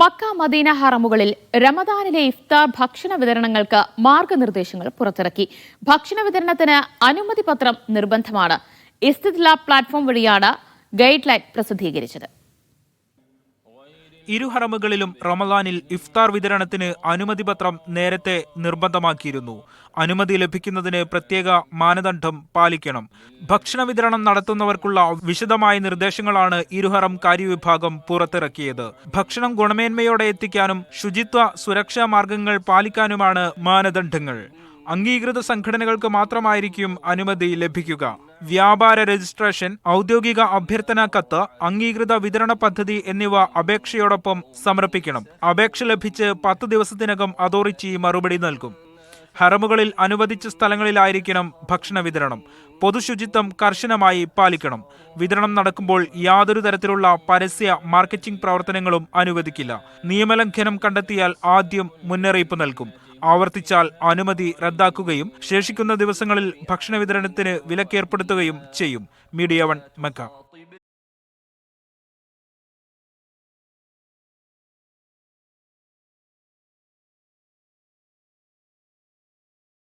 Mecca Medina ഹറമുകളിൽ റമദാനിലെ ഇഫ്താർ ഭക്ഷണ വിതരണങ്ങൾക്ക് മാർഗനിർദ്ദേശങ്ങൾ പുറത്തിറക്കി. ഭക്ഷണ വിതരണത്തിന് അനുമതി പത്രം നിർബന്ധമാണ്. ഇസ്തിദ്ലാ പ്ലാറ്റ്ഫോം വഴിയാണ് ഗൈഡ് ലൈൻ പ്രസിദ്ധീകരിച്ചത്. ഇരു ഹറമുകളിലും റമദാനിൽ ഇഫ്താർ വിതരണത്തിന് അനുമതി പത്രം നേരത്തെ നിർബന്ധമാക്കിയിരുന്നു. അനുമതി ലഭിക്കുന്നതിന് പ്രത്യേക മാനദണ്ഡം പാലിക്കണം. ഭക്ഷണ വിതരണം നടത്തുന്നവർക്കുള്ള വിശദമായ നിർദ്ദേശങ്ങളാണ് ഇരുഹറം കാര്യവിഭാഗം പുറത്തിറക്കിയത്. ഭക്ഷണം ഗുണമേന്മയോടെ എത്തിക്കാനും ശുചിത്വ സുരക്ഷാ മാർഗങ്ങൾ പാലിക്കാനുമാണ് മാനദണ്ഡങ്ങൾ. അംഗീകൃത സംഘടനകൾക്ക് മാത്രമായിരിക്കും അനുമതി ലഭിക്കുക. വ്യാപാര രജിസ്ട്രേഷൻ, ഔദ്യോഗിക അഭ്യർത്ഥന കത്ത്, അംഗീകൃത വിതരണ പദ്ധതി എന്നിവ അപേക്ഷയോടൊപ്പം സമർപ്പിക്കണം. അപേക്ഷ ലഭിച്ച് 10 ദിവസത്തിനകം അതോറിറ്റി മറുപടി നൽകും. ഹറമുകളിൽ അനുവദിച്ച സ്ഥലങ്ങളിലായിരിക്കണം ഭക്ഷണ വിതരണം. പൊതുശുചിത്വം കർശനമായി പാലിക്കണം. വിതരണം നടക്കുമ്പോൾ യാതൊരു തരത്തിലുള്ള പരസ്യ മാർക്കറ്റിംഗ് പ്രവർത്തനങ്ങളും അനുവദിക്കില്ല. നിയമലംഘനം കണ്ടെത്തിയാൽ ആദ്യം മുന്നറിയിപ്പ് നൽകും. ആവർത്തിച്ചാൽ അനുമതി റദ്ദാക്കുകയും ശേഷിക്കുന്ന ദിവസങ്ങളിൽ ഭക്ഷണ വിതരണത്തിന് വിലക്കേർപ്പെടുത്തുകയും ചെയ്യും. Media 1 Mecca.